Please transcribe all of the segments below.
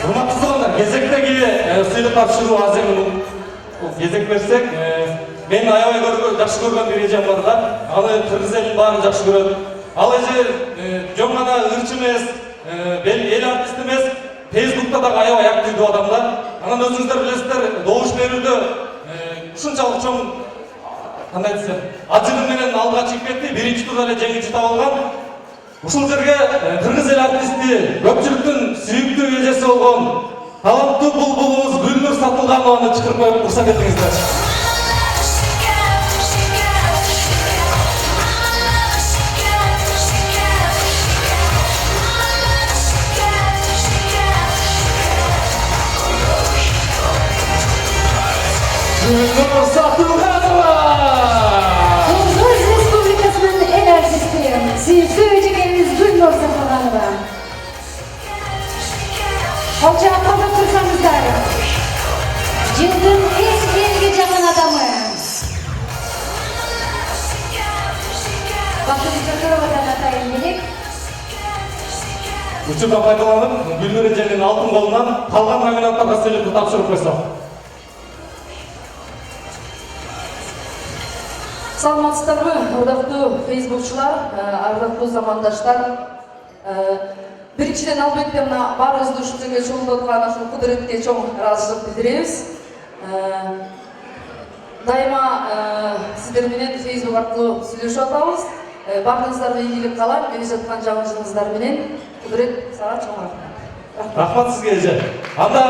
Урматтуу достор, кезектеги сыйлык тапшыруу аз эми кезек берсек, мен аябай жакшы көргөн бир эжем бар да. Аны кыргыз элин баарын жакшы көрөт. Ал эже жөн гана ырчы эмес, эл артист эмес, Facebook'ta da aябай активдүү адам да. Анан өзүңүздөр билесиздер, добуш берүүдө ушунчалык чоң кандай десем, ажыгы менен алга чыгып кетти, биринчи турда эле жеңүүчү таап алган. Ушул жерге кыргыз эл артисти, көпчүлүктүн сүйүктүү эжеси болгон таланттуу булбулубуз Гүлнур Сатылганованы чакырып коюп уруксат этиңиздер. Гүлнур Сатылганова! Кыргыз Республикасынын эл артисти, сүйүктүү эжекеңиз Гүлнур Сатылганова. Колчак колдоп турсаңыздар. Жылдын элге жакын адамы. Бактыбек Жакыровадан атайын элек. Учурдан пайдаланып, Гүлнур эженин алтын колунан калган номинанттарга сыйлыкты тапшырып койсок. Саламатсыздарбы, ардактуу фейсбукчулар, ардактуу замандаштар. Биринчиден албетте мына баарыбызды ушул жерге чогултуп ушул кудуретке чоң ыраазычылык билдиребиз. Дайыма сиздер менен фейсбук аркылуу сүйлөшүп атабыз. Баарыңыздарга ийгилик каалайм. Келе жаткан жаңы менен кудурет сага чоң рахмат. Рахмат сизге эже. Анда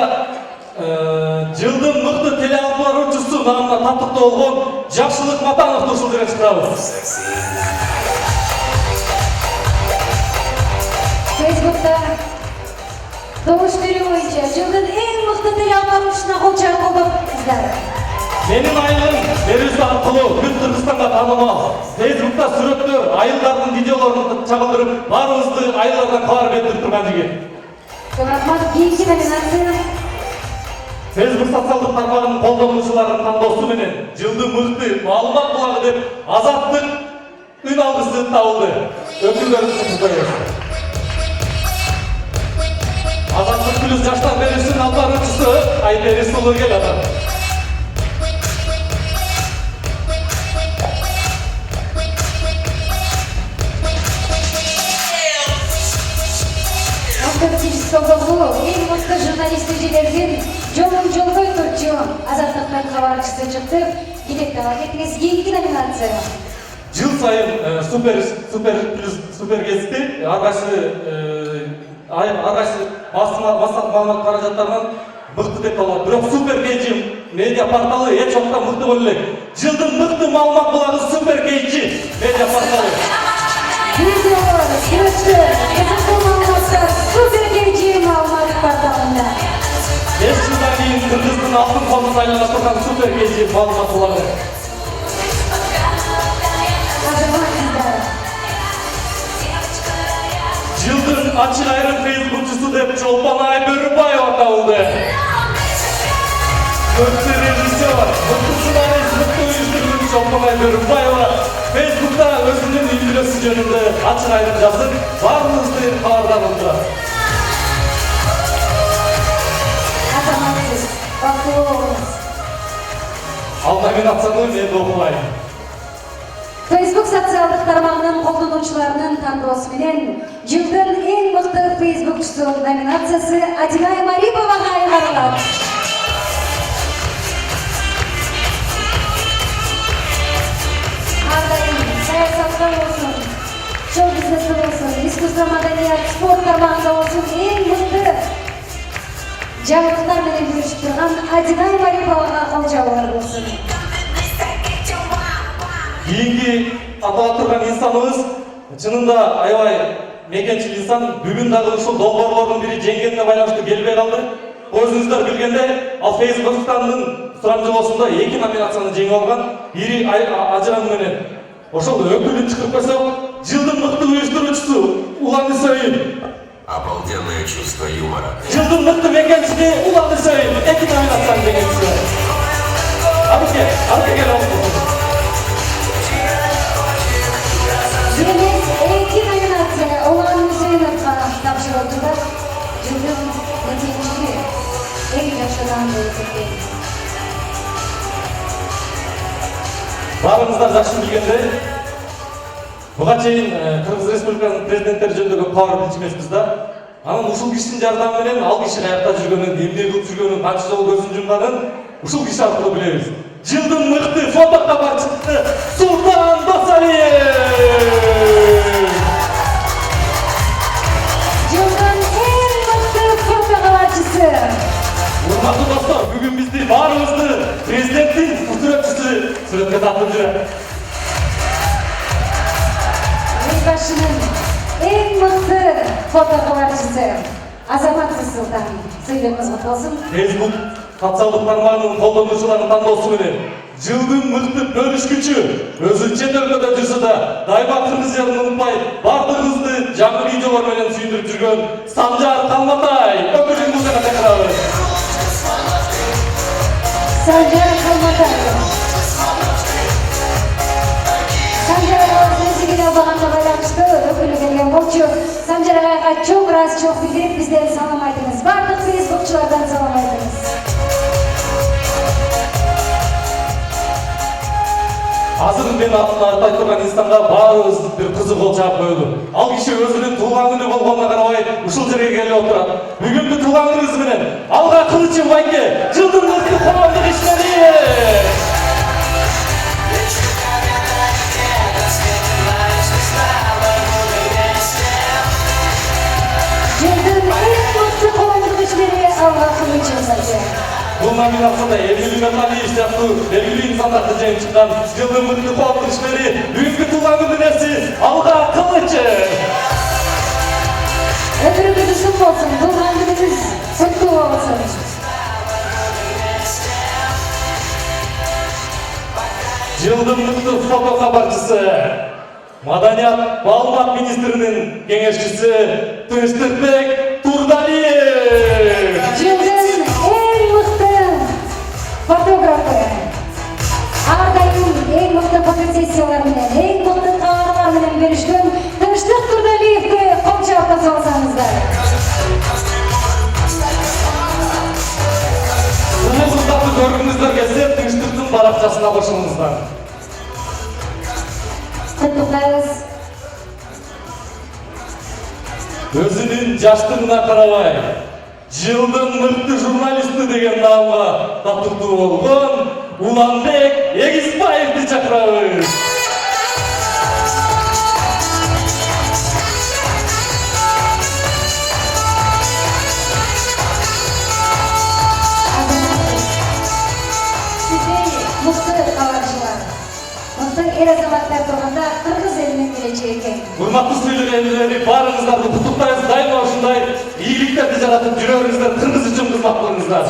жылдын мыкты телеалып баруучусу намына таттыктуу болгон Жакшылык Матановду ушул жерге чакырабыз. Facebook'ta добуш берүү боюнча жылдын эң мыкты телеалып баруучусуна кол чабыңыздар. Менин айылым берүүсү аркылуу бүт Кыргызстанга таанымал. Facebook'ta сүрөттөр, айылдардын видеолорун чагылдырып, баарыбызды айылдардан кабар берип турган жигит. Рахмат. Кийинки номинация Facebook социалдык тармагынын колдонуучуларынын тандоосу менен жылдын мыкты маалымат булагы деп Азаттык үн алгысы табылды. Өкүлдөрүбүздүн коебуз. Азаттык плюс жаштар берүүсүнүн алып баруучусу Айберис уулу келет. эң мыкты журналист эжелердин жолун жолбой турчу Азаттыктын кабарчысы чыкты. Директор кетиңиз. Кийинки номинация. Жыл сайын супер кесипти аркайсы маалымат каражаттарынан мыкты деп табылат. Бирок супер кейчи медиа порталы эч убакта мыкты боло элек. Жылдын мыкты маалымат булагы супер кейчи медиа порталы. Видеолор, сүрөттөр, кызыктуу маалыматтар супер кейчи маалымат порталында. 5 жылдан кийин Кыргыздын алтын колун айлана турган супер кейчи маалымат булагы. Жылдын ачык айрым фейсбукчусу деп Чолпонай Бөрүбаева табылды. Мыкты режиссер, мыкты журналист, мыкты уюштуруучу Чолпонай Бөрүбаева Facebook'ta өзүнүн үй бүлөсү жөнүндө ачык айрым жазып, баарыбызды кабардар кылды. Азаматсыз, бактылуу болуңуз. Ал номинацияны мен окуйм. Facebook социалдык тармагынын колдонуучуларынын тандоосу менен жылдын эң мыкты фейсбукчусу номинациясы Адилай Мариповага айгарылат. Саясатта болсун, шоу бизнесте болсун, искусство, маданият, спорт тармагында болсун эң мыкты жаңылыктар менен бөлүшүп турган Адилай Мариповага кол жабуулар болсун. Кийинки аталып турган инсаныбыз чынында аябай мекенчил инсан. Бүгүн дагы ушул долбоорлордун бири жеңгенине байланыштуу келбей калды. Өзүңүздөр билгендей, ал Facebook'тандын сурамжылоосунда 2 номинацияны жеңип алган. Бири ажырам менен. Ошол өкүлүн чыгырып койсок, жылдын мыкты уюштуруучусу Улан Исоин. Обалденное чувство юмора. Жылдын мыкты мекенчиси Улан Исоин 2 номинацияны жеңүүчүсү. Арке Жеңиз 2 номинация Улан Исоиновго тапшырылды. Жылдын нетинчиси жардырган деп эсептейбиz. Барыңыздар жақсы білгендей, бұға чейин Кыргыз Республикасынын президенттери жөнүндө көп кабар билчү эмеспиз да. Анан ушул кишинин жардамы менен ал киши каякта жүргөнүн, эмне кылып жүргөнүн, канча жолу көзүн жумганын ушул киши аркылуу билебиз. Жылдын мыкты фото кабарчысы Султан Досалиев. Жылдын эң мыкты фото кабарчысы. Урматтуу достор, бүгүн бизди баарыбызды президенттин сүрөтчүсү сүрөткө тартып жүрөт. Елбасшының ең мықты фото кабарчысы Азамат Султан. Сөйлеміңіз құтты болсын. Facebook социалдык тармагынын колдонуучуларынын тандоосу менен жылдын мыкты бөлүшкүчү өзү чет өлкөдө жүрсө да дайыма кыргыз жерин унутпай бардыгыбызды жаңы видеолор менен сүйүндүрүп жүргөн Санжар Калматай өкүлүн музыкага чакырабыз. Sancar Kalmaтай. Sancar Ağa'nın özüyle bağımlı bayramıştı, öpülü gelgen bolçu. Sancar Ağa'ya çok raz, çok bildirip bizden salam aydınız. Bardık Facebookçulardan salam aydınız. Азыр мен атын артай турган инстанга баарыбыз бир кызык ол чаап коелу. Ал киши өзүнүн туулган күнү болгонуна карабай ушул жерге келип отурат. Бүгүнкү туулган күнүңүз менен Алга Кылычев байке жылдын мыкты коомдук ишмери. Жылдың ең мықты коомдук ишмери Алга Кылычев байке. Бул номинацияда Эмиль Металиев сыяктуу белгилүү инсандарды жеңип чыккан жылдын мыкты коомдук ишмери бүгүнкү туулган күнүн ээси Алга Кылычев. Ömrümüz uzun olsun, tuğan günümüz kutlu olsun. Жылдын мыкты фото кабарчысы Маданият Маалымат министринин кеңешчиси Тынчтыкбек Турдалиев. Жылдың ең мықты фотографы. Ардайым ең мықты фотосессиялар менен, ең мықты кабарлар менен бөлүшкөн Тынчтык Турдалиевке комчу автосы алсаңыздар. Бул кыздарды көргүңүздөр келсе Тынчтыктын баракчасына кошулуңуздар. Құттықтаймыз. Өзүнүн жаштыгына карабай жылдын мыкты журналисти деген наамга татыктуу болгон Уланбек Эгизбаевди чакырабыз. Сіздей мықты кабарчылар, мықты эр азаматтар турганда кыргыз элинин келечеги экен. Урматтуу сүйлөг элдери, баарыңыздарды куттуктайбыз. Дайыма ушундай ийгиликтерди жаратып жүрөрүңүздөр, кыргыз үчүн кызмат кылыңыздар.